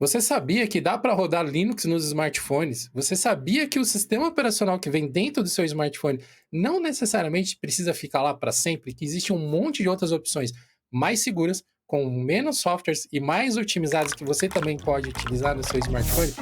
Você sabia que dá para rodar Linux nos smartphones? Você sabia que o sistema operacional que vem dentro do seu smartphone não necessariamente precisa ficar lá para sempre? Que existe um monte de outras opções mais seguras, com menos softwares e mais otimizadas que você também pode utilizar no seu smartphone?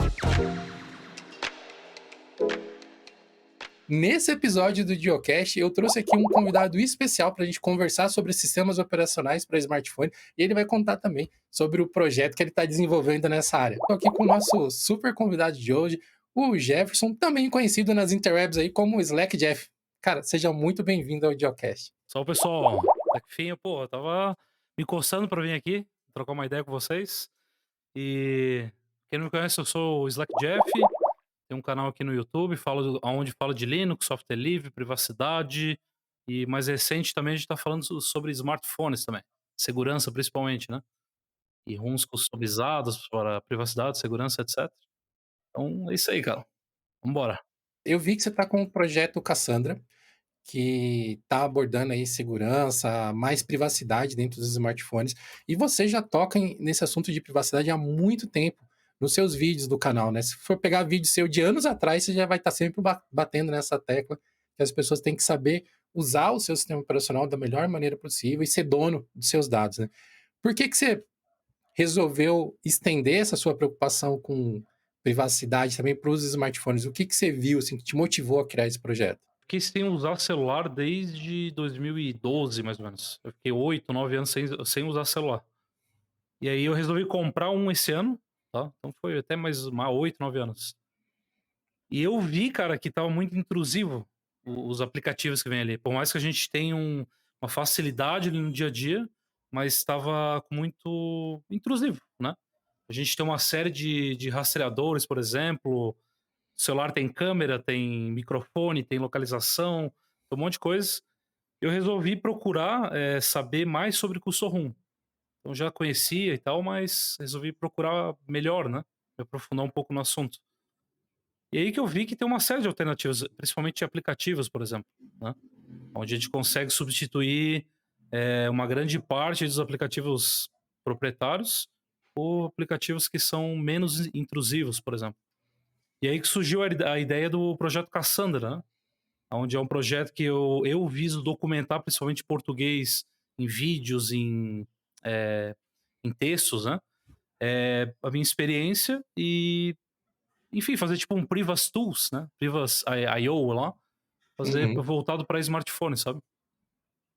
Nesse episódio do Geocast, eu trouxe aqui um convidado especial para a gente conversar sobre sistemas operacionais para smartphone e ele vai contar também sobre o projeto que ele está desenvolvendo nessa área. Estou aqui com o nosso super convidado de hoje, o Jefferson, também conhecido nas interwebs aí como Slack Jeff. Cara, seja muito bem-vindo ao Geocast. Só o pessoal, até que fim, eu tava me coçando pra vir aqui, trocar uma ideia com vocês. E quem não me conhece, eu sou o Slack Jeff, tenho um canal aqui no YouTube, onde falo de Linux, software livre, privacidade e mais recente também a gente tá falando sobre smartphones também, segurança principalmente, né? E ROMs customizados para privacidade, segurança, etc. Então é isso aí, cara. Vambora. Eu vi que você está com o projeto Cassandra, que está abordando aí segurança, mais privacidade dentro dos smartphones. E você já toca nesse assunto de privacidade há muito tempo nos seus vídeos do canal, né? Se for pegar vídeo seu de anos atrás, você já vai estar sempre batendo nessa tecla que as pessoas têm que saber usar o seu sistema operacional da melhor maneira possível e ser dono dos seus dados, né? Por que que você resolveu estender essa sua preocupação com privacidade também para os smartphones? O que que você viu assim que te motivou a criar esse projeto? Fiquei sem usar celular desde 2012, mais ou menos. Eu fiquei 8, 9 anos sem usar celular. E aí eu resolvi comprar um esse ano, tá? Então foi até mais 8, 9 anos. E eu vi, cara, que estava muito intrusivo os aplicativos que vem ali. Por mais que a gente tenha uma facilidade ali no dia a dia, mas estava muito intrusivo, né? A gente tem uma série de rastreadores, por exemplo. O celular tem câmera, tem microfone, tem localização, tem um monte de coisas. Eu resolvi procurar saber mais sobre Custom Room. Então já conhecia e tal, mas resolvi procurar melhor, né, me aprofundar um pouco no assunto. E aí que eu vi que tem uma série de alternativas, principalmente aplicativos, por exemplo, né, onde a gente consegue substituir, uma grande parte dos aplicativos proprietários por aplicativos que são menos intrusivos, por exemplo. E aí que surgiu a ideia do projeto Cassandra, né, onde é um projeto que eu viso documentar, principalmente português, em vídeos, eh, em textos, né, a minha experiência e, enfim, fazer tipo um Privas Tools, né, Privas IO lá, fazer Uhum. voltado para smartphone, sabe.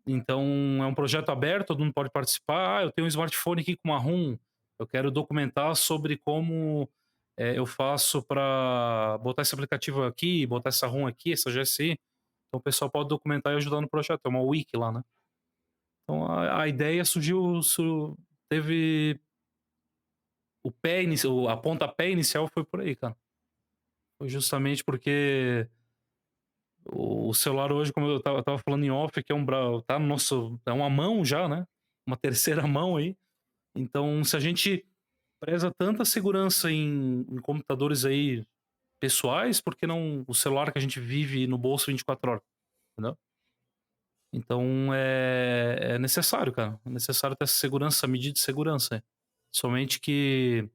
Então é um projeto aberto, todo mundo pode participar. "Ah, eu tenho um smartphone aqui com uma ROM, eu quero documentar sobre como, eu faço para botar esse aplicativo aqui, botar essa ROM aqui, essa GSI". Então o pessoal pode documentar e ajudar no projeto, é uma wiki lá, né. Então a ideia teve o pé inicial, a pontapé inicial foi por aí, cara. Foi justamente porque o celular hoje, como eu estava falando em off, que é tá no nosso, é uma mão já, né, uma terceira mão aí. Então, se a gente preza tanta segurança em computadores aí pessoais, por que não o celular que a gente vive no bolso 24 horas, entendeu? Então é necessário, cara, é necessário ter essa segurança, medida de segurança. Somente que,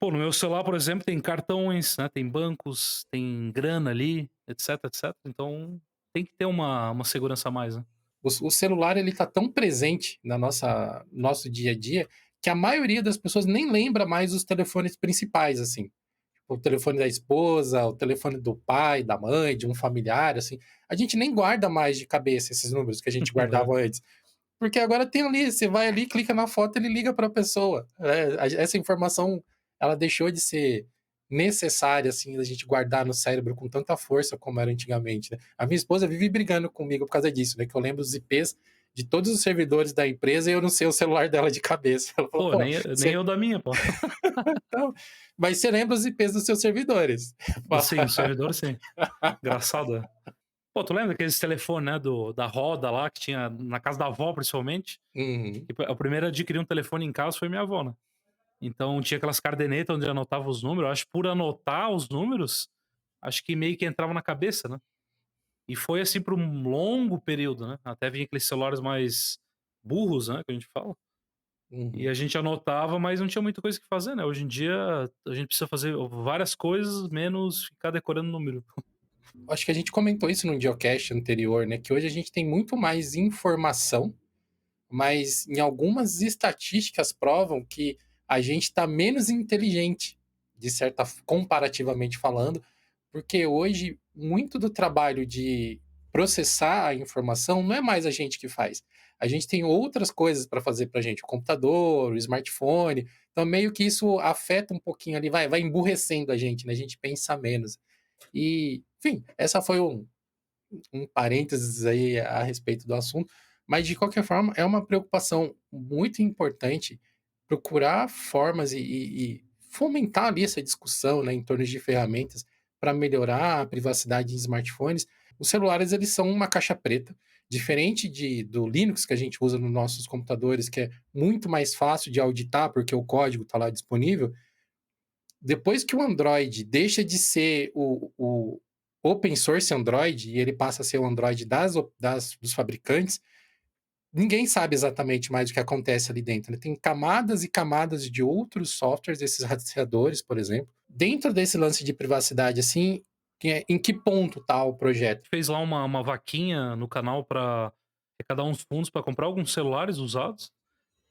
pô, no meu celular, por exemplo, tem cartões, né, tem bancos, tem grana ali, etc, etc. Então tem que ter uma segurança a mais, né. O celular ele tá tão presente na nosso dia a dia, que a maioria das pessoas nem lembra mais os telefones principais, assim. O telefone da esposa, o telefone do pai, da mãe, de um familiar, assim. A gente nem guarda mais de cabeça esses números que a gente É. guardava antes. Porque agora tem ali, você vai ali, clica na foto, ele liga para a pessoa. Essa informação, ela deixou de ser necessária, assim, da gente guardar no cérebro com tanta força como era antigamente, né. A minha esposa vive brigando comigo por causa disso, né, que eu lembro os IPs de todos os servidores da empresa e eu não sei o celular dela de cabeça. Ela falou: Pô, "Pô, nem você eu da minha, pô. então, mas você lembra os IPs dos seus servidores". Eu falo, Sim, o servidor sim. Engraçado, é. Pô, tu lembra aqueles telefone, né, da roda lá que tinha na casa da avó, principalmente? Uhum. Tipo, a primeira a adquirir um telefone em casa foi minha avó, né. Então tinha aquelas cadernetas onde anotava os números, eu acho que por anotar os números, acho que meio que entrava na cabeça, né. E foi assim por um longo período, né, até vir aqueles celulares mais burros, né, que a gente fala. E Uhum. a gente anotava, mas não tinha muita coisa que fazer, né. Hoje em dia a gente precisa fazer várias coisas, menos ficar decorando número. Acho que a gente comentou isso num Geocast anterior, né? Que hoje a gente tem muito mais informação, mas em algumas estatísticas provam que a gente está menos inteligente, comparativamente falando, porque hoje muito do trabalho de processar a informação não é mais a gente que faz. A gente tem outras coisas para fazer para a gente, o computador, o smartphone. Então, meio que isso afeta um pouquinho ali, vai emburrecendo a gente, né? A gente pensa menos. E, enfim, essa foi um parênteses aí a respeito do assunto, mas de qualquer forma é uma preocupação muito importante procurar formas e fomentar ali essa discussão, né, em torno de ferramentas para melhorar a privacidade de smartphones. Os celulares eles são uma caixa preta, diferente do Linux que a gente usa nos nossos computadores, que é muito mais fácil de auditar porque o código está lá disponível. Depois que o Android deixa de ser o open source Android e ele passa a ser o Android dos fabricantes, ninguém sabe exatamente mais o que acontece ali dentro, né. Tem camadas e camadas de outros softwares, esses rastreadores, por exemplo. Dentro desse lance de privacidade, assim, em que ponto está o projeto? Fez lá uma vaquinha no canal para arrecadar uns fundos para comprar alguns celulares usados.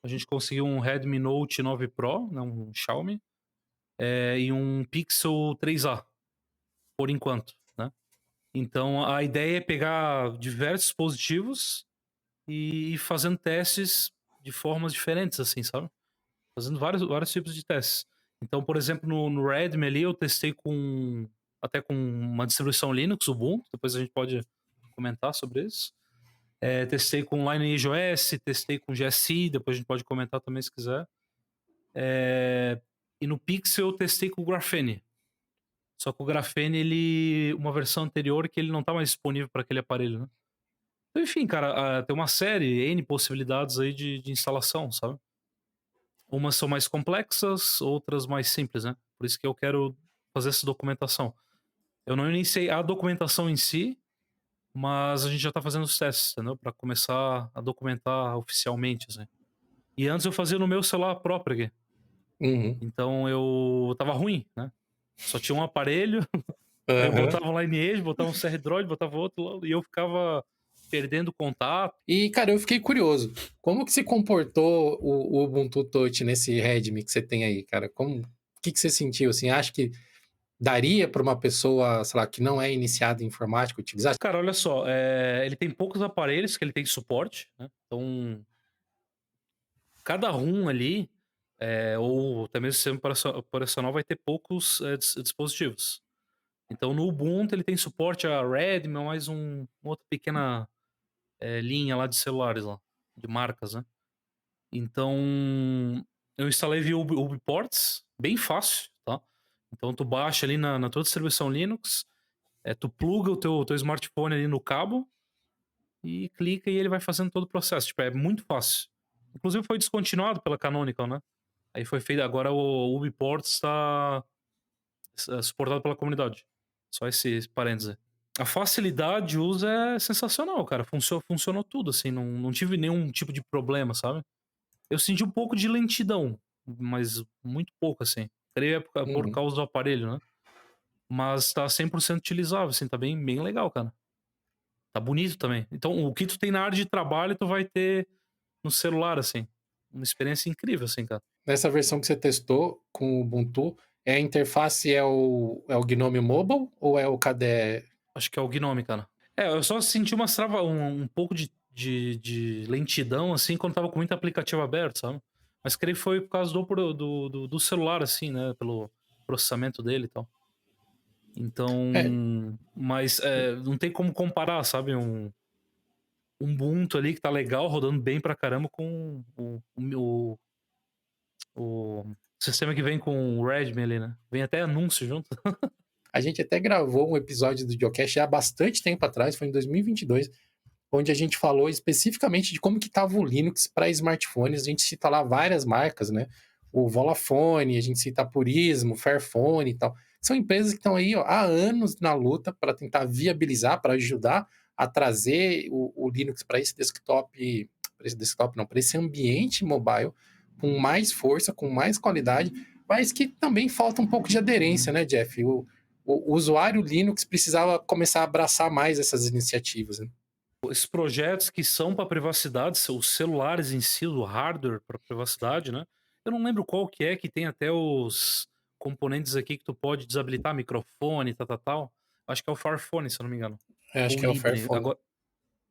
A gente conseguiu um Redmi Note 9 Pro, né, um Xiaomi, e um Pixel 3a, por enquanto, né. Então a ideia é pegar diversos dispositivos e ir fazendo testes de formas diferentes, assim, sabe. Fazendo vários tipos de testes. Então, por exemplo, no Redmi ali eu testei até com uma distribuição Linux, Ubuntu, depois a gente pode comentar sobre isso. Testei com LineageOS, testei com GSI, depois a gente pode comentar também se quiser. E no Pixel eu testei com o Graphene. Só que o Graphene, ele uma versão anterior que ele não tá mais disponível para aquele aparelho, né. Então, enfim, cara, tem uma série, N possibilidades aí de instalação, sabe. Umas são mais complexas, outras mais simples, né. Por isso que eu quero fazer essa documentação. Eu não iniciei a documentação em si, mas a gente já tá fazendo os testes, entendeu, pra começar a documentar oficialmente, assim. E antes eu fazia no meu celular próprio aqui. Uhum. Então eu tava ruim, né. Só tinha um aparelho, aí eu Aham. botava um Lineage, botava um CR-Droid, botava outro lá, e eu ficava perdendo contato. E, cara, eu fiquei curioso, como que se comportou o Ubuntu Touch nesse Redmi que você tem aí, cara? O que você sentiu, assim? Acha que daria para uma pessoa, sei lá, que não é iniciada em informática utilizar? Cara, olha só, ele tem poucos aparelhos que ele tem suporte, né, então cada ROM ali, ou até mesmo sistema operacional vai ter poucos, dispositivos. Então no Ubuntu ele tem suporte a Redmi, mais uma outra pequena, linha lá de celulares lá, de marcas, né. Então, eu instalei via UbiPorts, bem fácil, tá. Então tu baixa ali na tua distribuição Linux, tu pluga o teu smartphone ali no cabo e clica e ele vai fazendo todo o processo, tipo, é muito fácil. Inclusive foi descontinuado pela Canonical, né. Aí foi feito agora o UbiPorts está suportado pela comunidade. Só esse parêntese. A facilidade de uso é sensacional, cara, funcionou tudo, assim, não tive nenhum tipo de problema, sabe. Eu senti um pouco de lentidão, mas muito pouco, assim. Creio é por Uhum. causa do aparelho, né. Mas tá 100% utilizável, assim, tá bem legal, cara. Tá bonito também. Então o que tu tem na área de trabalho, tu vai ter no celular, assim. Uma experiência incrível, assim, cara. Nessa versão que você testou com o Ubuntu, a interface é o Gnome Mobile ou é o KDE? Acho que é o Gnome, cara. Eu só senti um pouco de lentidão, assim, quando tava com muito aplicativo aberto, sabe. Mas creio que foi por causa do celular, assim, né, pelo processamento dele e tal. É, Então, mas, não tem como comparar, sabe, um Ubuntu ali que tá legal, rodando bem pra caramba com o sistema que vem com o Redmi ali, né. Vem até anúncio junto. a gente até gravou um episódio do Geocast há bastante tempo atrás, foi em 2022, onde a gente falou especificamente de como que estava o Linux para smartphones. A gente cita lá várias marcas, né? O Volafone, a gente cita a Purismo, Fairphone e tal. São empresas que estão aí ó, há anos na luta para tentar viabilizar, para ajudar a trazer o Linux para esse desktop não, para esse ambiente mobile, com mais força, com mais qualidade, mas que também falta um pouco de aderência, né, Jeff? O usuário Linux precisava começar a abraçar mais essas iniciativas, né? Esses projetos que são para privacidade, os celulares em si, o hardware para privacidade, né? Eu não lembro qual que é, que tem até os componentes aqui que tu pode desabilitar microfone, tal, tal, tal. Acho que é o Farfone, se eu não me engano. Eu acho Ou o que é o Libre. Fairphone. Agora,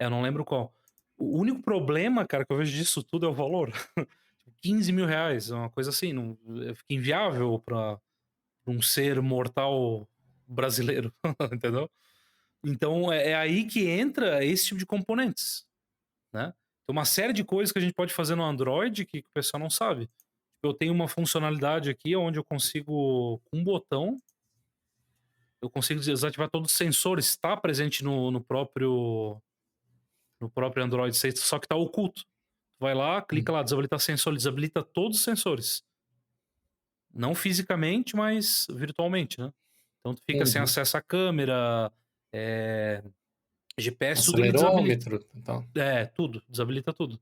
eu não lembro qual. O único problema, cara, que eu vejo disso tudo é o valor. 15 mil reais, é uma coisa assim, não, fica inviável para um ser mortal brasileiro, entendeu? Então é aí que entra esse tipo de componentes, né? Tem uma série de coisas que a gente pode fazer no Android que o pessoal não sabe. Tipo, eu tenho uma funcionalidade aqui onde eu consigo, com um botão, eu consigo desativar todos os sensores, está presente no próprio Android, só que está oculto. Vai lá, clica Hum, lá, desabilitar sensor, ele desabilita todos os sensores. Não fisicamente, mas virtualmente, né? Então tu fica sem uhum. acesso à câmera, eh, GPS, tudo ele desabilita. Acelerômetro, então. É, tudo, desabilita tudo.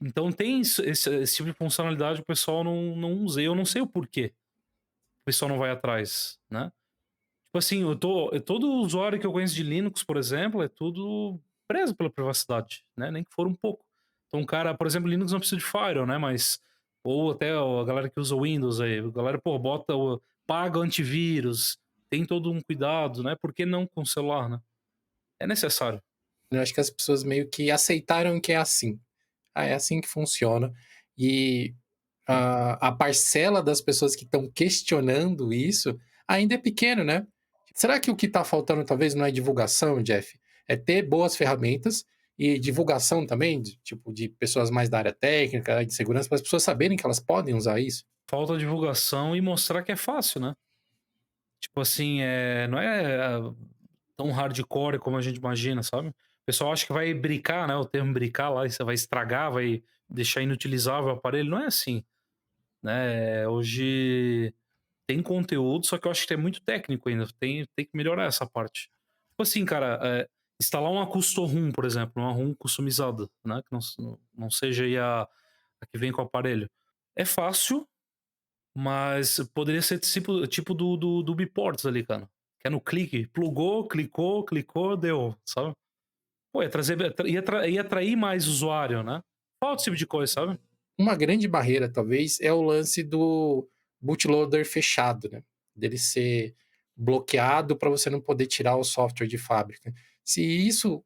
Então tem esse tipo de funcionalidade, o pessoal não usa. E eu não sei o porquê o pessoal não vai atrás, né? Tipo assim, todo usuário que eu conheço de Linux, por exemplo, é tudo preso pela privacidade, né? Nem que for um pouco. Então, um cara, por exemplo, Linux não precisa de firewall, né? Mas, ou até a galera que usa Windows aí, a galera, pô, paga o antivírus, tem todo um cuidado, né? Por que não com o celular, né? É necessário. Eu acho que as pessoas meio que aceitaram que é assim. Ah, é assim que funciona. E a parcela das pessoas que estão questionando isso ainda é pequeno, né? Será que o que está faltando talvez não é divulgação, Jeff? É ter boas ferramentas e divulgação também, tipo, de pessoas mais da área técnica, de segurança, para as pessoas saberem que elas podem usar isso? Falta divulgação e mostrar que é fácil, né? Tipo assim, não é tão hardcore como a gente imagina, sabe? O pessoal acha que vai bricar, né? O termo bricar lá, isso vai estragar, vai deixar inutilizável o aparelho. Não é assim, né? Hoje tem conteúdo, só que eu acho que é muito técnico ainda. Tem que melhorar essa parte. Tipo assim, cara, instalar uma custom ROM, por exemplo, uma ROM customizada, né? Que não seja aí a que vem com o aparelho. É fácil, mas poderia ser tipo do Biports ali, cara. Que é no clique, plugou, clicou, clicou, deu, sabe? Pô, ia atrair mais usuário, né? Falta esse tipo de coisa, sabe? Uma grande barreira, talvez, é o lance do bootloader fechado, né? Dele ser bloqueado para você não poder tirar o software de fábrica. Se isso,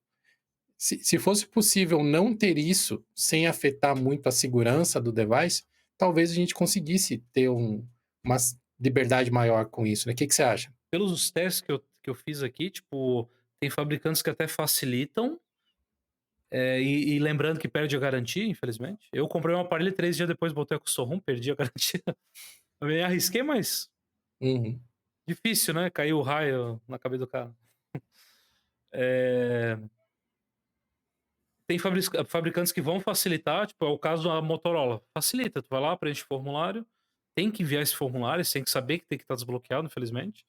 se fosse possível não ter isso sem afetar muito a segurança do device, talvez a gente conseguisse ter uma liberdade maior com isso, né? O que que você acha? Pelos testes que eu fiz aqui, tipo, tem fabricantes que até facilitam, e lembrando que perde a garantia, infelizmente. Eu comprei um aparelho e 3 dias depois botei a custom ROM, perdi a garantia. Eu me arrisquei, mas Uhum. difícil, né? Caiu o raio na cabeça do cara. Eh, Tem fabricantes que vão facilitar, tipo, é o caso da Motorola. Facilita, tu vai lá, preenche o formulário, tem que enviar esse formulário, você tem que saber que tem que estar desbloqueado, infelizmente.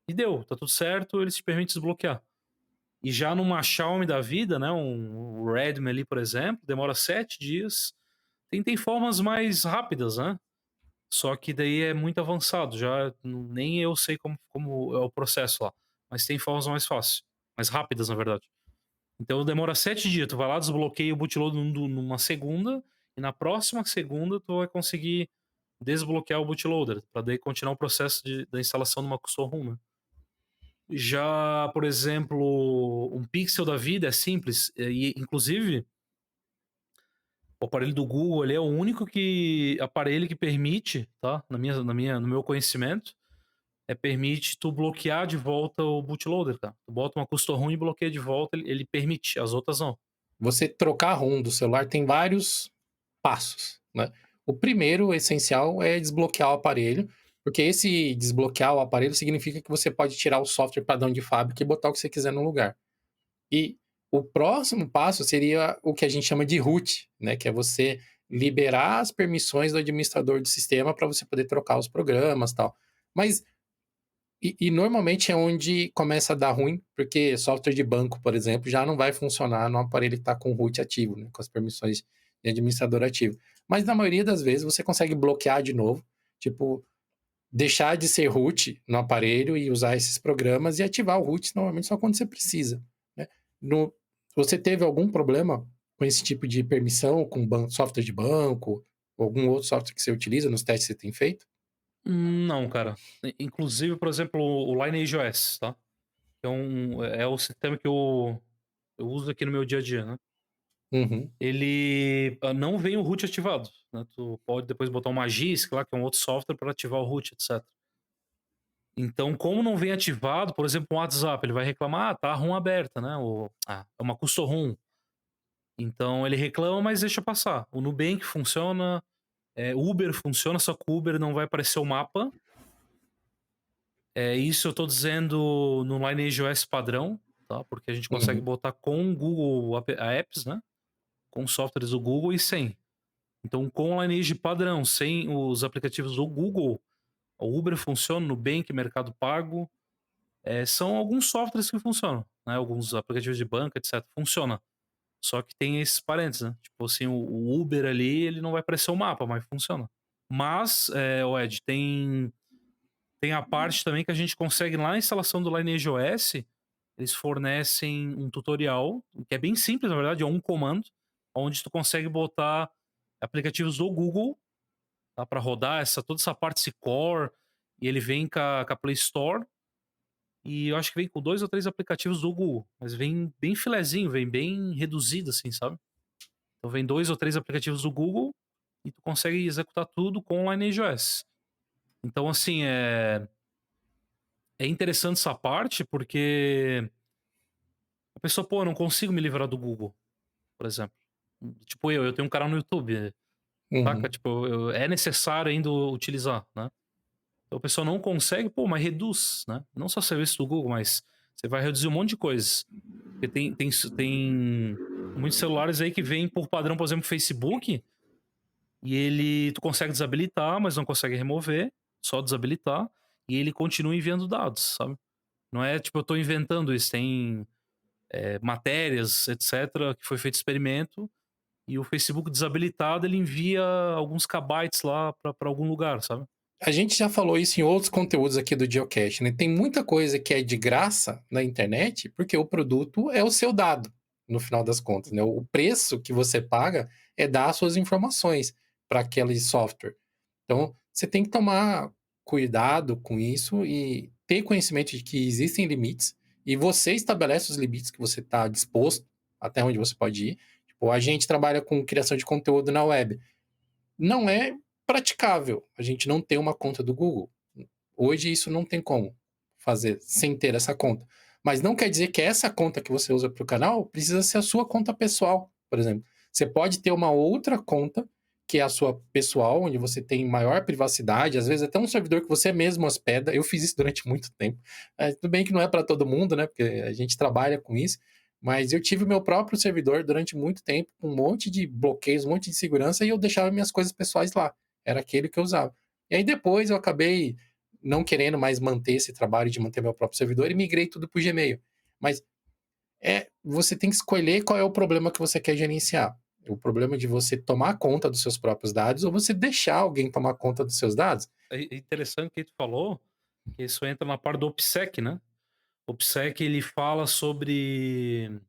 E deu, tá tudo certo, eles te permitem desbloquear. E já numa Xiaomi da vida, né, um Redmi ali, por exemplo, demora 7 dias. Tem formas mais rápidas, né? Só que daí é muito avançado, já nem eu sei como é o processo lá. Mas tem formas mais fáceis, mais rápidas, na verdade. Então demora 7 dias, tu vai lá, desbloqueia o bootloader numa segunda, e na próxima segunda tu vai conseguir desbloquear o bootloader, para daí continuar o processo da instalação de uma custom ROM, né? Já, por exemplo, um Pixel da vida é simples, e inclusive o aparelho do Google ele é o único aparelho que permite, tá? No meu conhecimento, permite tu bloquear de volta o bootloader, cara. Tu bota uma custom ROM e bloqueia de volta, ele permite, as outras não. Você trocar a ROM do celular tem vários passos, né? O primeiro, o essencial, é desbloquear o aparelho, porque esse desbloquear o aparelho significa que você pode tirar o software padrão de fábrica e botar o que você quiser no lugar. E o próximo passo seria o que a gente chama de root, né? Que é você liberar as permissões do administrador do sistema para você poder trocar os programas e tal. Mas e normalmente é onde começa a dar ruim, porque software de banco, por exemplo, já não vai funcionar no aparelho que está com o root ativo, né, com as permissões de administrador ativo. mas na maioria das vezes você consegue bloquear de novo, tipo, deixar de ser root no aparelho e usar esses programas e ativar o root normalmente só quando você precisa, né. No Você teve algum problema com esse tipo de permissão, com software de banco, ou algum outro software que você utiliza nos testes que você tem feito? Não, cara. Inclusive, por exemplo, o LineageOS, tá? Então, é o sistema que eu uso aqui no meu dia a dia, né? Uhum, Ele não vem o root ativado, né? Tu pode depois botar o Magisk lá, que é um outro software para ativar o root, etc. Então, como não vem ativado, por exemplo, o WhatsApp, ele vai reclamar, tá a ROM aberta, né? É uma custom ROM. Então ele reclama, mas deixa passar. O Nubank funciona, Uber funciona, só que o Uber não vai aparecer o mapa. Isso eu tô dizendo no LineageOS padrão, tá? Porque a gente consegue uhum. botar com o Google Apps, né? Com softwares do Google e sem. Então, com o Lineage padrão, sem os aplicativos do Google, o Uber funciona, o Nubank, Mercado Pago, são alguns softwares que funcionam, né? Alguns aplicativos de banco, etc. Funciona. Só que tem esses parênteses, né? Tipo assim, o Uber ali, ele não vai aparecer o mapa, mas funciona. Mas, o Ed, tem a parte também que a gente consegue lá na instalação do Lineage OS, eles fornecem um tutorial, que é bem simples, na verdade, é um comando, onde tu consegue botar aplicativos do Google, tá, para rodar toda essa parte esse core, e ele vem com a Play Store, e eu acho que vem com 2 ou 3 aplicativos do Google, mas vem bem filezinho, vem bem reduzido, assim, sabe? Então vem 2 ou 3 aplicativos do Google e tu consegue executar tudo com o LineageOS. Então, assim, é interessante essa parte porque a pessoa, pô, eu não consigo me livrar do Google, por exemplo. Tipo eu tenho um canal no YouTube, saca? Uhum. Tipo, é necessário ainda utilizar, né? Então a pessoa não consegue, pô, mas reduz, né? Não só serviço do Google, mas você vai reduzir um monte de coisas. Porque tem muitos celulares aí que vêm por padrão, por exemplo, Facebook, e tu consegue desabilitar, mas não consegue remover, só desabilitar, e ele continua enviando dados, sabe? Não é tipo, eu tô inventando isso, tem matérias, etc., que foi feito experimento, e o Facebook desabilitado, ele envia alguns kbytes lá pra algum lugar, sabe? A gente já falou isso em outros conteúdos aqui do Geocache, né? Tem muita coisa que é de graça na internet, porque o produto é o seu dado, no final das contas, né? O preço que você paga é dar as suas informações para aquele software. Então, você tem que tomar cuidado com isso e ter conhecimento de que existem limites, e você estabelece os limites que você está disposto, até onde você pode ir. Tipo, a gente trabalha com criação de conteúdo na web. Não é praticável a gente não ter uma conta do Google. Hoje isso não tem como fazer sem ter essa conta. Mas não quer dizer que essa conta que você usa para o canal precisa ser a sua conta pessoal, por exemplo. Você pode ter uma outra conta, que é a sua pessoal, onde você tem maior privacidade, às vezes até um servidor que você mesmo hospeda. Eu fiz isso durante muito tempo. Tudo bem que não é para todo mundo, né? Porque a gente trabalha com isso. Mas eu tive meu próprio servidor durante muito tempo, com um monte de bloqueios, um monte de segurança, e eu deixava minhas coisas pessoais lá. Era aquele que eu usava. E aí depois eu acabei não querendo mais manter esse trabalho de manter meu próprio servidor e migrei tudo para o Gmail. Mas você tem que escolher qual é o problema que você quer gerenciar. O problema de você tomar conta dos seus próprios dados ou você deixar alguém tomar conta dos seus dados. É interessante que tu falou, que isso entra na parte do OPSEC, né? O OPSEC, ele fala sobre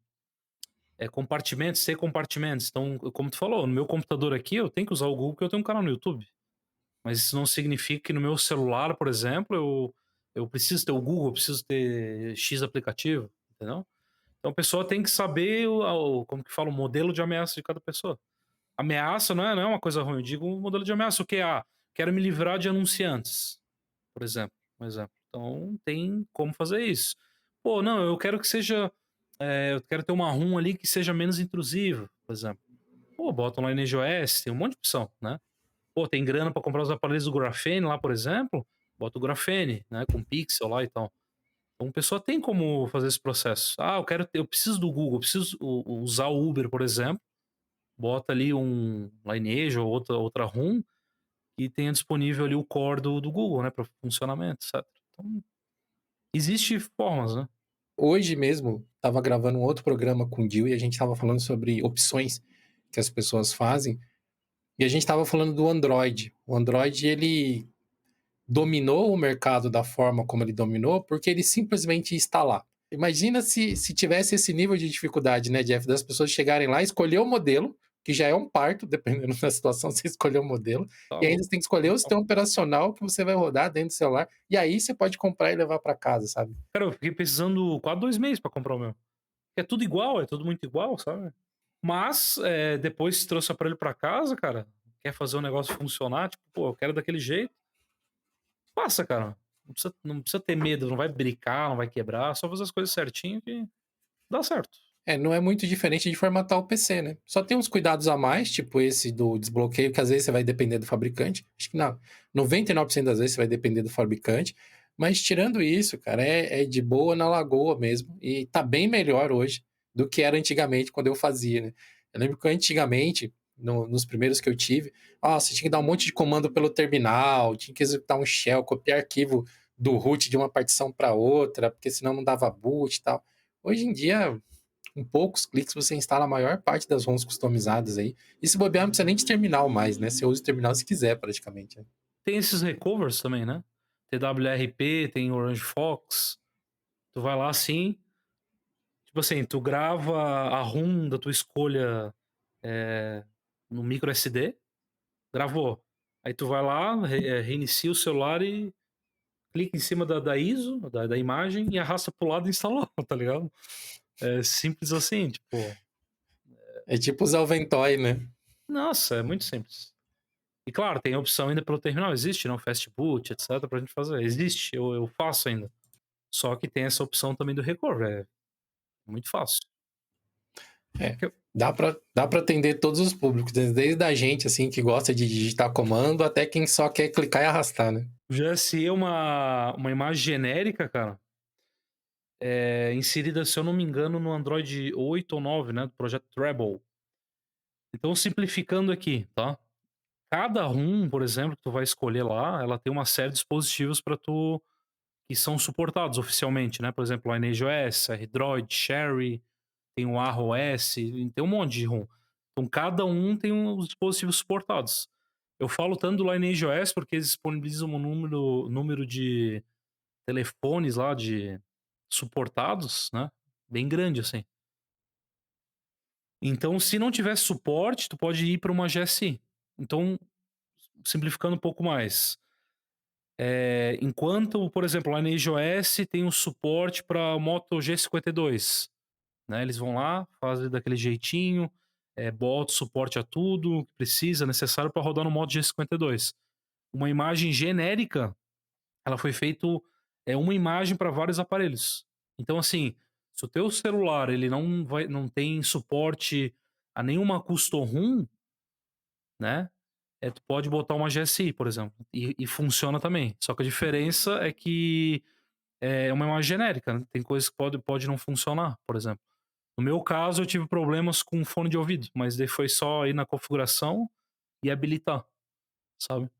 compartimentos, ter compartimentos. Então, como tu falou, no meu computador aqui, eu tenho que usar o Google porque eu tenho um canal no YouTube. Mas isso não significa que no meu celular, por exemplo, eu preciso ter o Google, eu preciso ter X aplicativo, entendeu? Então a pessoa tem que saber como que fala, o modelo de ameaça de cada pessoa. Ameaça não é uma coisa ruim, eu digo o modelo de ameaça, o que é? Quero me livrar de anunciantes, por exemplo, um exemplo. Então tem como fazer isso. Pô, não, eu quero que seja, eu quero ter uma ROM ali que seja menos intrusiva, por exemplo. Pô, bota um LineageOS, tem um monte de opção, né? Pô, tem grana pra comprar os aparelhos do Grafene lá, por exemplo, bota o Grafene, né, com pixel lá e tal. Então a pessoa tem como fazer esse processo. Ah, eu preciso do Google, eu preciso usar o Uber, por exemplo, bota ali um Lineage ou outra ROM e tenha disponível ali o core do Google, né, para funcionamento, etc. Então, existe formas, né? Hoje mesmo, estava gravando um outro programa com o Dil e a gente estava falando sobre opções que as pessoas fazem. E a gente estava falando do Android. O Android, ele dominou o mercado da forma como ele dominou, porque ele simplesmente está lá. Imagina se tivesse esse nível de dificuldade, né, Jeff, das pessoas chegarem lá, escolher o modelo, que já é um parto, dependendo da situação, você escolher o modelo, Tá e ainda louco. você tem que escolher o sistema operacional que você vai rodar dentro do celular, e aí você pode comprar e levar para casa, sabe? Cara, eu fiquei precisando quase 2 meses pra comprar o meu. É tudo igual, é tudo muito igual, sabe. Mas, depois que trouxe o aparelho pra casa, cara, quer fazer o negócio funcionar, tipo, pô, eu quero daquele jeito, faça, cara. Não precisa ter medo, não vai brincar, não vai quebrar, só fazer as coisas certinho que dá certo. É, não é muito diferente de formatar o PC, né. Só tem uns cuidados a mais, tipo esse do desbloqueio, que às vezes você vai depender do fabricante. Acho que não, 99% das vezes você vai depender do fabricante, mas tirando isso, cara, é de boa na lagoa mesmo, e tá bem melhor hoje do que era antigamente quando eu fazia, né. Eu lembro que antigamente, nos primeiros que eu tive, você tinha que dar um monte de comando pelo terminal, tinha que executar um shell, copiar arquivo do root de uma partição para outra, porque senão não dava boot e tal. Hoje em dia com poucos cliques você instala a maior parte das ROMs customizadas aí. E se bobear, não precisa nem de terminal mais, né? Você usa o terminal se quiser, praticamente, né? Tem esses recovers também, né. TWRP, tem Orange Fox, tu vai lá assim, tipo assim, tu grava a ROM da tua escolha, eh, no micro SD, gravou. Aí tu vai lá, reinicia o celular e clica em cima da ISO, da imagem e arrasta para o lado e instalou, tá ligado? É simples assim, tipo, É tipo usar o Ventoy, né? nossa, é muito simples. E claro, tem a opção ainda pelo terminal, existe, não, fast boot, etc, pra gente fazer. Existe, eu faço ainda. Só que tem essa opção também do recover, é muito fácil. É. Que eu Dá pra atender todos os públicos, desde a gente, assim, que gosta de digitar comando, até quem só quer clicar e arrastar, né? já se é uma imagem genérica, cara, inserida, se eu não me engano, no Android 8 ou 9, né, do projeto Treble. Então simplificando aqui, tá? Cada ROM, por exemplo, que tu vai escolher lá, ela tem uma série de dispositivos para tu que são suportados oficialmente, né? Por exemplo, Lineage OS, Android, Cherry, tem o ArrowOS, tem um monte de ROM. Então cada um tem os dispositivos suportados. Eu falo tanto do Lineage OS porque eles disponibilizam um número de telefones lá de suportados, né? Bem grande assim. Então, se não tiver suporte, tu pode ir para uma GSI. Então, simplificando um pouco mais, enquanto, por exemplo, lá na iOS tem um suporte para Moto G52, né, eles vão lá, fazem daquele jeitinho, bota o suporte a tudo que precisa, necessário para rodar no Moto G52. Uma imagem genérica, ela foi feito uma imagem para vários aparelhos. Então, assim, se o teu celular ele não tem suporte a nenhuma custom ROM, né, tu pode botar uma GSI, por exemplo, e funciona também. Só que a diferença é que é uma imagem genérica, né? Tem coisas que pode não funcionar, por exemplo. No meu caso, eu tive problemas com fone de ouvido, mas daí foi só ir na configuração e habilitar, sabe?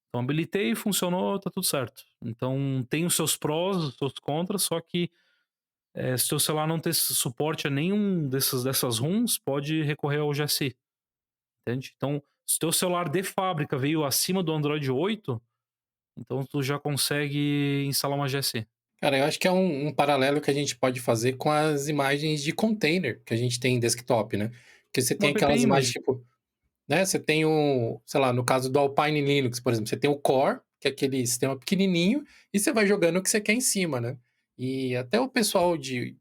Então habilitei, funcionou, tá tudo certo. Então tem os seus prós, os seus contras, só que se o seu celular não ter suporte a nenhum dessas ROMs, pode recorrer ao GSI, entende? Então, se o teu celular de fábrica veio acima do Android 8, então tu já consegue instalar uma GSI. Cara, eu acho que é um paralelo que a gente pode fazer com as imagens de container que a gente tem em desktop, né? Porque você Uma tem app aquelas imagens, Image. tipo, né? Você tem o, sei lá, no caso do Alpine Linux, por exemplo, você tem o Core, que é aquele sistema pequenininho, e você vai jogando o que você quer em cima, né? E até o pessoal de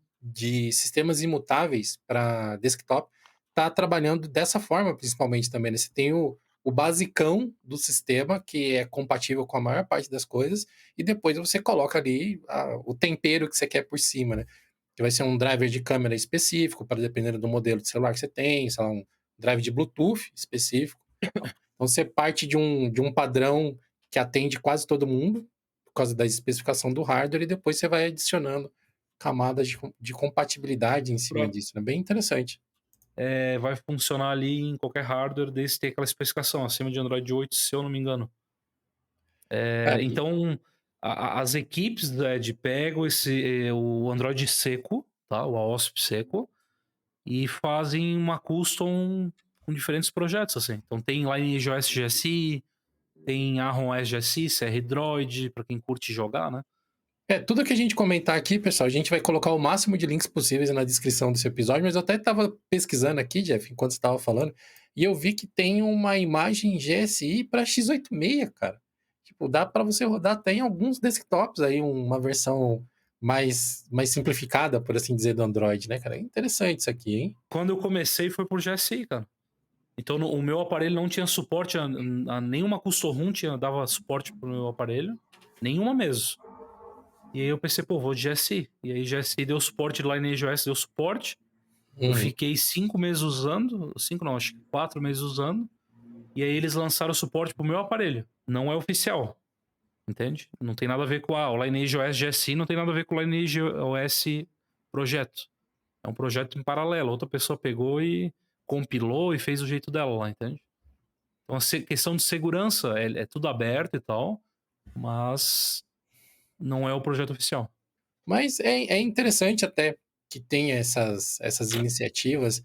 sistemas imutáveis para desktop tá trabalhando dessa forma, principalmente também, né? Você tem o basicão do sistema, que é compatível com a maior parte das coisas, e depois você coloca ali o tempero que você quer por cima, né? Que vai ser um driver de câmera específico, para dependendo do modelo de celular que você tem, sei lá, um drive de Bluetooth específico. Então você parte de um padrão que atende quase todo mundo, por causa da especificação do hardware, e depois você vai adicionando camadas de compatibilidade em cima Pronto. disso, né? Bem interessante. Vai funcionar ali em qualquer hardware desde ter aquela especificação, acima de Android 8, se eu não me engano. Cara, Então, as equipes, de pegam o Android seco, tá, o AOSP seco, e fazem uma custom com diferentes projetos, assim. Então tem Lineage.js GSI, tem Arron.S GSI, CR Droid, pra quem curte jogar, né. Tudo que a gente comentar aqui, pessoal, a gente vai colocar o máximo de links possíveis na descrição desse episódio, mas eu até estava pesquisando aqui, Jeff, enquanto você estava falando, e eu vi que tem uma imagem GSI para x86, cara. Tipo, dá para você rodar até em alguns desktops aí, uma versão mais simplificada, por assim dizer, do Android, né, cara? É interessante isso aqui, hein? Quando eu comecei foi por GSI, cara. Então o meu aparelho não tinha suporte a nenhuma custom ROM dava suporte para o meu aparelho, nenhuma mesmo. E aí eu pensei: "Pô, vou de GSI". E aí GSI deu suporte, Lineage.js deu suporte, eu Uhum. fiquei 5 meses usando, 5 não, acho que 4 meses usando, e aí eles lançaram suporte para o meu aparelho, não é oficial, entende? Não tem nada a ver com, o Lineage.js GSI não tem nada a ver com o Lineage.js projeto. É um projeto em paralelo, outra pessoa pegou e compilou e fez do jeito dela lá, entende? Então a questão de segurança é tudo aberto e tal, mas não é o projeto oficial. Mas é interessante até que tenha essas iniciativas,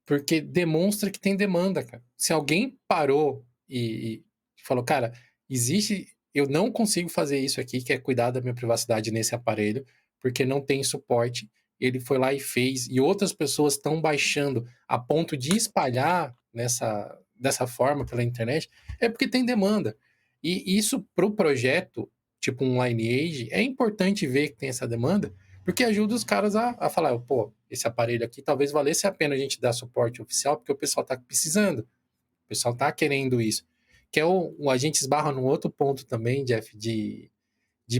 porque demonstra que tem demanda, cara. Se alguém parou e falou: "Cara, existe eu não consigo fazer isso aqui, que é cuidar da minha privacidade nesse aparelho, porque não tem suporte", ele foi lá e fez, e outras pessoas estão baixando a ponto de espalhar dessa forma pela internet, é porque tem demanda. E isso para o projeto, tipo um Lineage, é importante ver que tem essa demanda, porque ajuda os caras a falar: "Pô, esse aparelho aqui talvez valesse a pena a gente dar suporte oficial, porque o pessoal está precisando, o pessoal está querendo isso". Que é a gente esbarra num outro ponto também, Jeff, de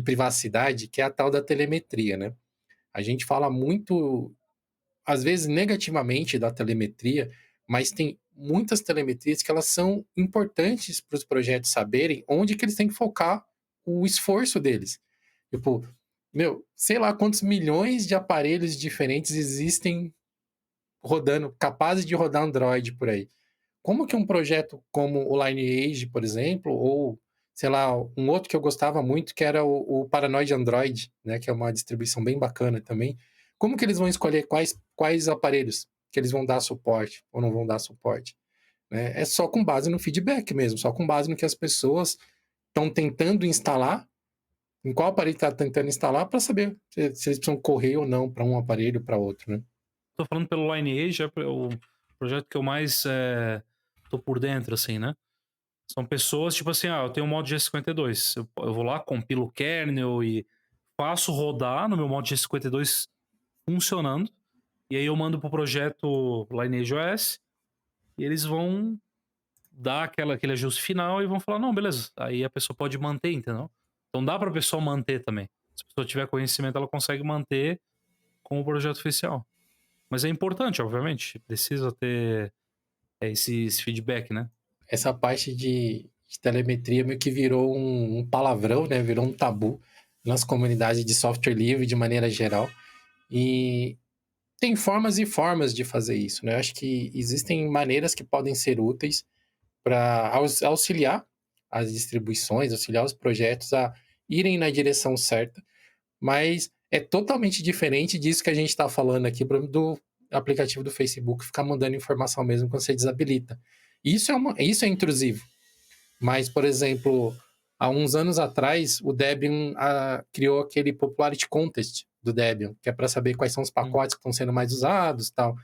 privacidade, que é a tal da telemetria, né? A gente fala muito, às vezes negativamente da telemetria, mas tem muitas telemetrias que elas são importantes para os projetos saberem onde que eles têm que focar o esforço deles. Tipo, meu, sei lá quantos milhões de aparelhos diferentes existem rodando, capazes de rodar Android por aí. Como que um projeto como o Lineage, por exemplo, ou sei lá, um outro que eu gostava muito, que era o Paranoid Android, né, que é uma distribuição bem bacana também. Como que eles vão escolher quais aparelhos que eles vão dar suporte ou não vão dar suporte? Né? É só com base no feedback mesmo, só com base no que as pessoas estão tentando instalar, em qual aparelho está tentando instalar, para saber se eles precisam correr ou não para um aparelho para outro, né? Tô falando pelo Lineage, é o projeto que eu mais, tô por dentro, assim, né. São pessoas, tipo assim, eu tenho um modo G52, eu vou lá, compilo o kernel e faço rodar no meu modo G52 funcionando, e aí eu mando pro projeto Lineage.js, e eles vão dar aquele ajuste final e vão falar: "Não, beleza", aí a pessoa pode manter, entendeu. Então dá pra pessoa manter também. Se a pessoa tiver conhecimento, ela consegue manter com o projeto oficial. Mas é importante, obviamente, precisa ter, esse feedback, né. Essa parte de telemetria meio que virou um palavrão, né? Virou um tabu nas comunidades de software livre de maneira geral. E tem formas e formas de fazer isso, né? Eu acho que existem maneiras que podem ser úteis para auxiliar as distribuições, auxiliar os projetos a irem na direção certa, mas é totalmente diferente disso que a gente está falando aqui, por exemplo, do aplicativo do Facebook ficar mandando informação mesmo quando você desabilita. Isso é intrusivo. Mas, por exemplo, há uns anos atrás, o Debian criou aquele Popularity Contest do Debian, que é para saber quais são os Hum. pacotes que estão sendo mais usados e tal.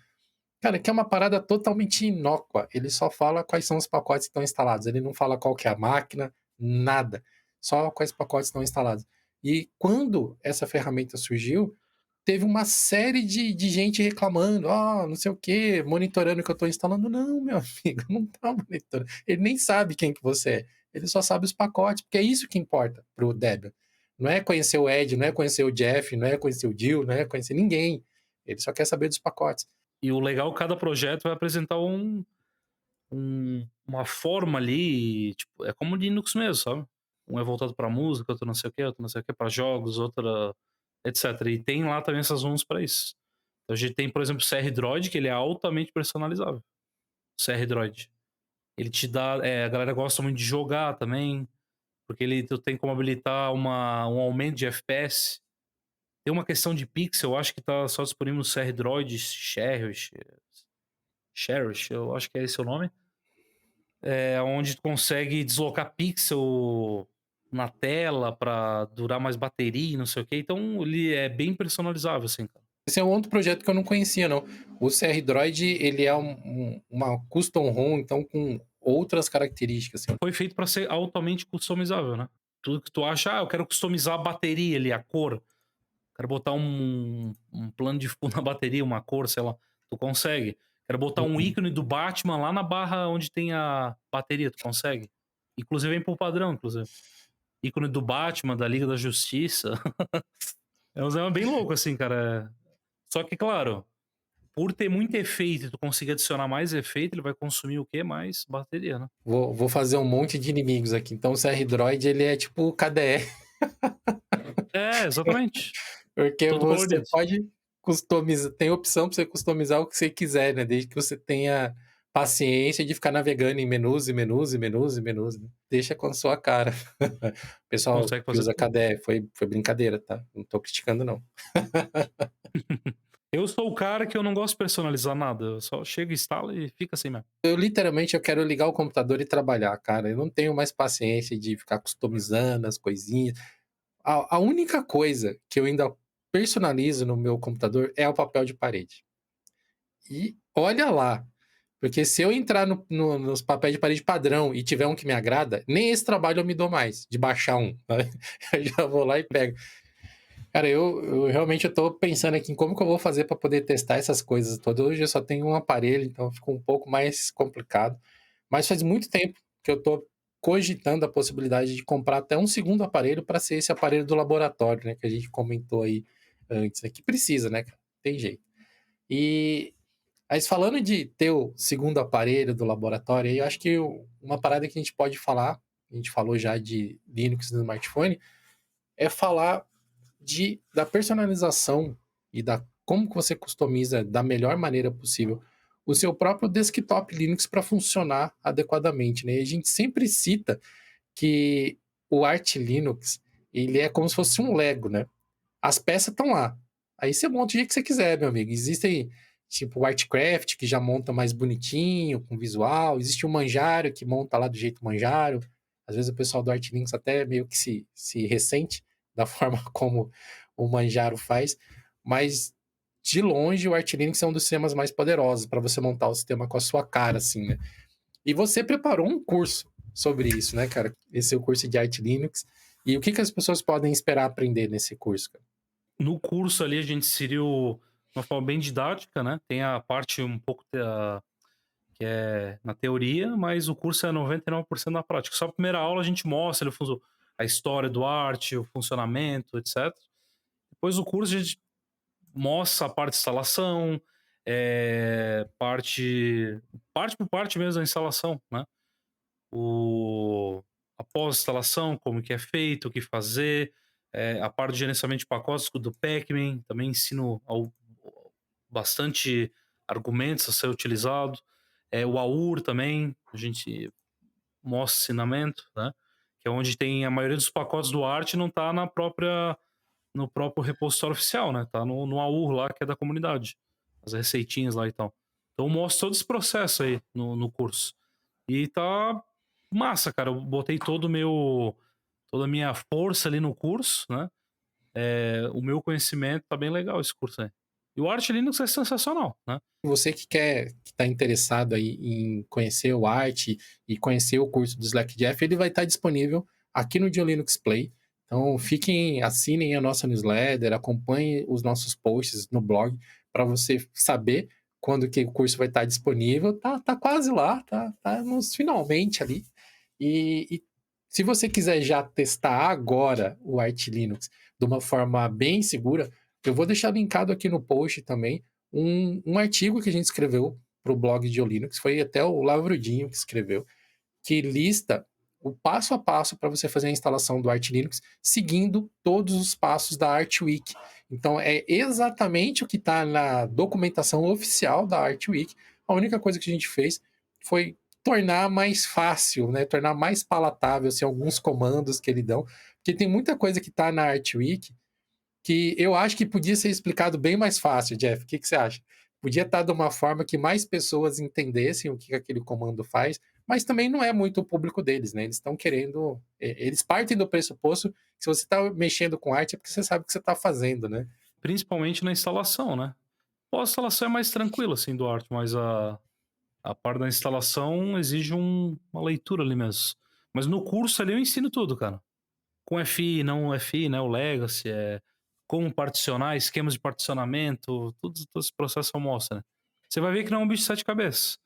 Cara, que é uma parada totalmente inócua. Ele só fala quais são os pacotes que estão instalados. Ele não fala qual que é a máquina, nada. Só quais pacotes estão instalados. E quando essa ferramenta surgiu, teve uma série de gente reclamando, não sei o quê, monitorando o que eu estou instalando. Não, meu amigo, não tá monitorando. Ele nem sabe quem que você é. Ele só sabe os pacotes, porque é isso que importa pro Debian. Não é conhecer o Ed, não é conhecer o Jeff, não é conhecer o Jill, não é conhecer ninguém. Ele só quer saber dos pacotes. E o legal, cada projeto vai apresentar uma forma ali, tipo, é como o Linux mesmo, sabe. Um é voltado pra música, outro não sei o quê, outro não sei o quê, pra jogos, outra etcétera. E tem lá também essas ROMs pra isso. Então a gente tem, por exemplo, o CR Droid, que ele é altamente personalizável. O CR Droid. Ele te dá, a galera gosta muito de jogar também, porque tu tem como habilitar um aumento de FPS. Tem uma questão de pixel, eu acho que tá só disponível no CR Droid, Cherish, Cherish, eu acho que é esse o nome. É onde tu consegue deslocar pixel na tela pra durar mais bateria e não sei o quê. Então ele é bem personalizável, assim, cara. Esse é um outro projeto que eu não conhecia, não. O CR Droid, ele é uma custom ROM, então com outras características, assim. Foi feito pra ser altamente customizável, né. Tudo que tu acha: "Ah, eu quero customizar a bateria ali, a cor. Quero botar um plano de fundo na bateria, uma cor, sei lá", tu consegue. Quero botar um Uhum. ícone do Batman lá na barra onde tem a bateria, tu consegue. Inclusive vem por padrão, inclusive. Ícone do Batman, da Liga da Justiça. É um esquema bem louco, assim, cara. Só que, claro, por ter muito efeito e tu conseguir adicionar mais efeito, ele vai consumir o quê? Mais bateria, né. Vou fazer um monte de inimigos aqui. Então o CR Droid, ele é tipo o KDE, É, exatamente. porque Todo você colorido. pode customizar, tem opção para você customizar o que você quiser, né, desde que você tenha paciência de ficar navegando em menus e menus e menus e menus, né. Deixa com a sua cara. Pessoal Consegue que fazer usa tudo. KDE, foi brincadeira, tá, não tô criticando não. Eu sou o cara que eu não gosto de personalizar nada, eu só chego, instalo e fica assim mesmo. Eu literalmente eu quero ligar o computador e trabalhar, cara, eu não tenho mais paciência de ficar customizando as coisinhas. A única coisa que eu ainda personalizo no meu computador é o papel de parede. E olha lá, porque se eu entrar nos papéis de parede padrão e tiver um que me agrada, nem esse trabalho eu me dou mais, de baixar um. Eu já vou lá e pego. Cara, eu realmente eu tô pensando aqui em como que eu vou fazer para poder testar essas coisas todas. Hoje eu só tenho um aparelho, então ficou um pouco mais complicado. Mas faz muito tempo que eu tô cogitando a possibilidade de comprar até um segundo aparelho para ser esse aparelho do laboratório, né, que a gente comentou aí antes, né, que precisa, né, cara, tem jeito. E mas falando de ter o segundo aparelho do laboratório, aí eu acho que uma parada que a gente pode falar, a gente falou já de Linux no smartphone, é falar da personalização e da como que você customiza da melhor maneira possível o seu próprio desktop Linux para funcionar adequadamente, né? E a gente sempre cita que o Arch Linux, ele é como se fosse um Lego, né? As peças estão lá. Aí você monta do jeito que você quiser, meu amigo. Existem, tipo, o Artcraft, que já monta mais bonitinho, com visual. Existe o Manjaro, que monta lá do jeito Manjaro. Às vezes o pessoal do Arch Linux até meio que se ressente da forma como o Manjaro faz. Mas, de longe, o Arch Linux é um dos sistemas mais poderosos para você montar o sistema com a sua cara, assim, né? E você preparou um curso sobre isso, né, cara? Esse é o curso de Arch Linux. E o que as pessoas podem esperar aprender nesse curso, cara? No curso ali a gente inseriu uma forma bem didática, né, tem a parte um pouco da que é na teoria, mas o curso é 99% na prática. Só a primeira aula a gente mostra a história do Arch, o funcionamento, etc. Depois do curso a gente mostra a parte de instalação, parte por parte mesmo da instalação, né. O a pós-instalação, como que é feito, o que fazer, a parte de gerenciamento de pacotes do Pacman, também ensino bastante argumentos a ser utilizado. O AUR também, a gente mostra ensinamento, né, que é onde tem a maioria dos pacotes do Arch não tá no próprio repositório oficial, né, tá no AUR lá que é da comunidade, as receitinhas lá e tal. Então mostra todo esse processo aí no curso. E tá massa, cara. Eu botei toda a minha força ali no curso, né? O meu conhecimento tá bem legal esse curso aí. E o Arch Linux é sensacional, né? Você que está interessado aí em conhecer o Art e conhecer o curso do Slack Jeff, ele vai estar disponível aqui no Dio Linux Play. Então, assinem a nossa newsletter, acompanhem os nossos posts no blog para você saber quando que o curso vai estar disponível. Tá quase lá, tá nos finalmente ali. E se você quiser já testar agora o Arch Linux de uma forma bem segura, eu vou deixar linkado aqui no post também um artigo que a gente escreveu para o blog de Linux, foi até o Lavrudinho que escreveu, que lista o passo a passo para você fazer a instalação do Arch Linux, seguindo todos os passos da Archwiki. Então, é exatamente o que está na documentação oficial da Archwiki. A única coisa que a gente fez foi tornar mais fácil, né? Tornar mais palatável assim, alguns comandos que ele dão, porque tem muita coisa que está na Archwiki que eu acho que podia ser explicado bem mais fácil, Jeff. O que você acha? Podia estar de uma forma que mais pessoas entendessem o que aquele comando faz, mas também não é muito o público deles, né? Eles estão querendo. Eles partem do pressuposto que se você está mexendo com arte é porque você sabe o que você está fazendo, né? Principalmente na instalação, né. Pós-instalação é mais tranquilo, assim, do arte, mas a parte da instalação exige uma leitura ali mesmo. Mas no curso ali eu ensino tudo, cara. Com FI, não FI, né, o Legacy, como particionar, esquemas de particionamento, todo esse processo eu mostro, né. Você vai ver que não é um bicho de 7 cabeças.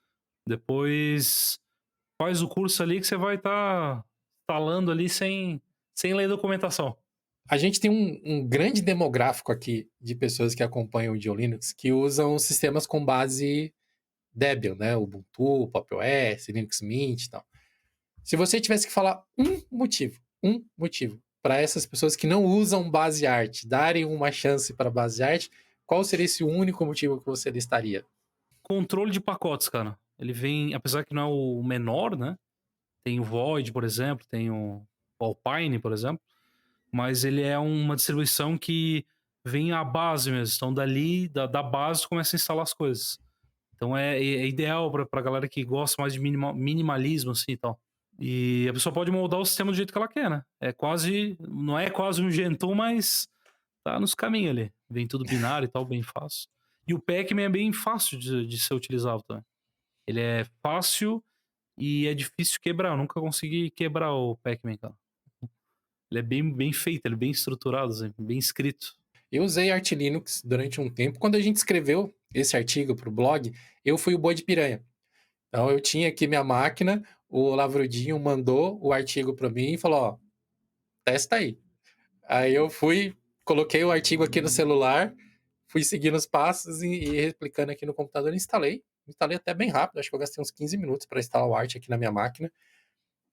Depois faz o curso ali que você vai estar instalando ali sem ler documentação. A gente tem um grande demográfico aqui de pessoas que acompanham o Linux que usam sistemas com base Debian, né? Ubuntu, Pop! OS, Linux Mint e tal. Se você tivesse que falar um motivo para essas pessoas que não usam base art darem uma chance para base art, qual seria esse único motivo que você listaria? Controle de pacotes, cara. Ele vem, apesar que não é o menor, né, tem o Void, por exemplo, tem o Alpine, por exemplo, mas ele é uma distribuição que vem a base mesmo. Então dali, da base, tu começa a instalar as coisas. Então é ideal pra galera que gosta mais de minimalismo, assim, e tal. E a pessoa pode moldar o sistema do jeito que ela quer, né. Não é quase um Gentoo, mas tá nos caminhos ali. Vem tudo binário e tal, bem fácil. E o Pac-Man é bem fácil de ser utilizado também. Ele é fácil e é difícil quebrar. Eu nunca consegui quebrar o Pac-Man, cara. Ele é bem feito, ele é bem estruturado, assim, bem escrito. Eu usei Arch Linux durante um tempo. Quando a gente escreveu esse artigo para o blog, eu fui o boi de piranha. Então eu tinha aqui minha máquina, o Lavrudinho mandou o artigo para mim e falou: ó, testa aí. Aí eu fui, coloquei o artigo aqui no celular, fui seguindo os passos e replicando aqui no computador e instalei. Instalei até bem rápido, acho que eu gastei uns 15 minutos para instalar o Arch aqui na minha máquina.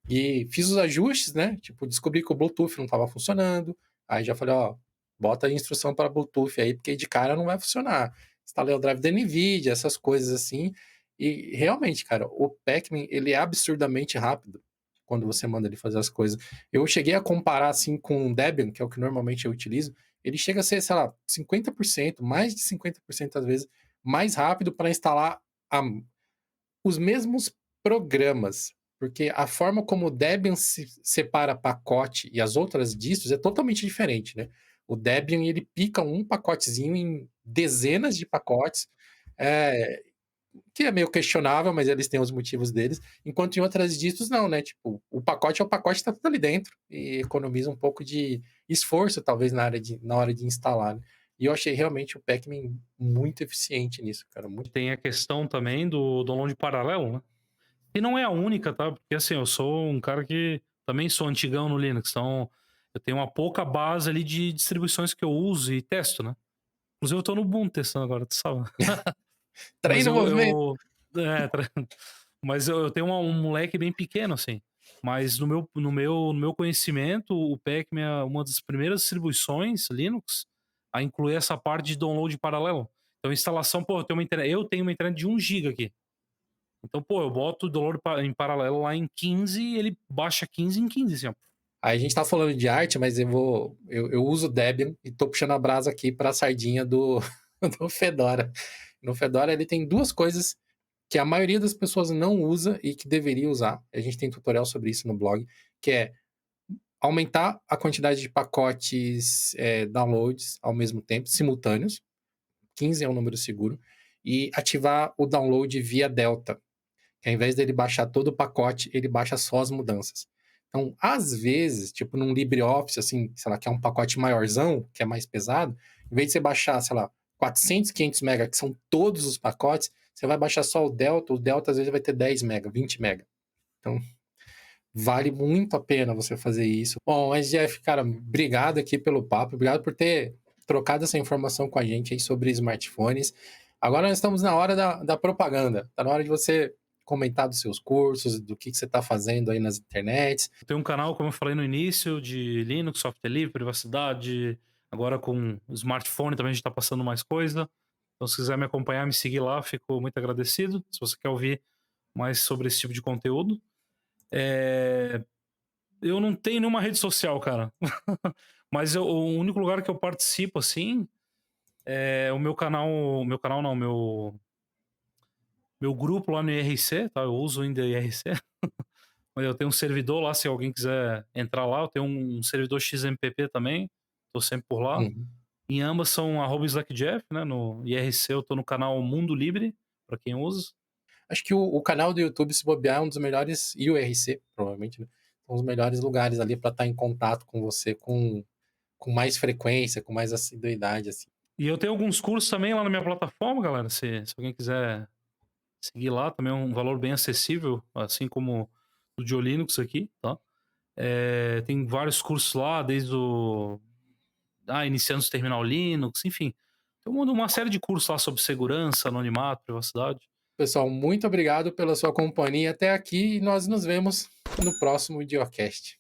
E fiz os ajustes, né? Tipo, descobri que o Bluetooth não estava funcionando. Aí já falei, ó, bota a instrução para Bluetooth aí, porque de cara não vai funcionar. Instalei o drive da NVIDIA, essas coisas assim. E realmente, cara, o Pac-Man, ele é absurdamente rápido quando você manda ele fazer as coisas. Eu cheguei a comparar, assim, com o Debian, que é o que normalmente eu utilizo. Ele chega a ser, sei lá, 50%, mais de 50% às vezes, mais rápido para instalar a os mesmos programas, porque a forma como o Debian se separa pacote e as outras distros é totalmente diferente, né. O Debian, ele pica um pacotezinho em dezenas de pacotes, eh, que é meio questionável, mas eles têm os motivos deles, enquanto em outras distros não, né, tipo, o pacote é o pacote, tá tudo ali dentro, e economiza um pouco de esforço, talvez, na hora de instalar, né. E eu achei realmente o Pac-Man muito eficiente nisso, cara, muito. Tem a questão também do download paralelo, né. E não é a única, tá, porque, assim, eu sou um cara que também sou antigão no Linux, então eu tenho uma pouca base ali de distribuições que eu uso e testo, né. Inclusive eu tô no Ubuntu testando agora, tu sabe. Mas Traindo o movimento. é, mas eu tenho um moleque bem pequeno, assim, mas no meu conhecimento, o Pac-Man é uma das primeiras distribuições Linux a incluir essa parte de download paralelo. Então instalação, pô, eu tenho uma internet de 1 giga aqui. Então, pô, eu boto o download em paralelo lá em 15 e ele baixa 15 em 15, assim, ó. Aí a gente tá falando de arte, mas eu uso Debian e tô puxando a brasa aqui pra sardinha do, do Fedora. No Fedora ele tem duas coisas que a maioria das pessoas não usa e que deveria usar. A gente tem tutorial sobre isso no blog, que é aumentar a quantidade de pacotes downloads ao mesmo tempo, simultâneos. 15 é um número seguro. E ativar o download via Delta, que ao invés dele baixar todo o pacote, ele baixa só as mudanças. Então, às vezes, tipo num LibreOffice, assim, sei lá, que é um pacote maiorzão, que é mais pesado, em vez de você baixar, sei lá, 400, 500 mega, que são todos os pacotes, você vai baixar só o Delta às vezes vai ter 10 mega, 20 mega. Então, vale muito a pena você fazer isso. Bom, mas Jeff, cara, obrigado aqui pelo papo, obrigado por ter trocado essa informação com a gente aí sobre smartphones. Agora nós estamos na hora da propaganda. Tá na hora de você comentar dos seus cursos, do que você está fazendo aí nas internets. Tem um canal, como eu falei no início, de Linux, software livre, privacidade. Agora com o smartphone também a gente tá passando mais coisa. Então, se quiser me acompanhar, me seguir lá, fico muito agradecido. Se você quer ouvir mais sobre esse tipo de conteúdo. Eh, eu não tenho nenhuma rede social, cara. Mas o único lugar que eu participo, assim, o meu canal não, meu grupo lá no IRC, tá, eu uso ainda IRC, mas eu tenho um servidor lá, se alguém quiser entrar lá, eu tenho um servidor XMPP também, tô sempre por lá. Uhum. Em ambas são @slackjeff, né, no IRC eu tô no canal Mundo Libre, pra quem usa. Acho que o canal do YouTube, se bobear, é um dos melhores, e o RC, provavelmente, né? São os melhores lugares ali para estar em contato com você com mais frequência, com mais assiduidade, assim. E eu tenho alguns cursos também lá na minha plataforma, galera, se alguém quiser seguir lá, também é um valor bem acessível, assim como o de Linux aqui, tá. Tem vários cursos lá, desde iniciando o terminal Linux, enfim. Tem uma série de cursos lá sobre segurança, anonimato, privacidade. Pessoal, muito obrigado pela sua companhia até aqui e nós nos vemos no próximo Idiocast.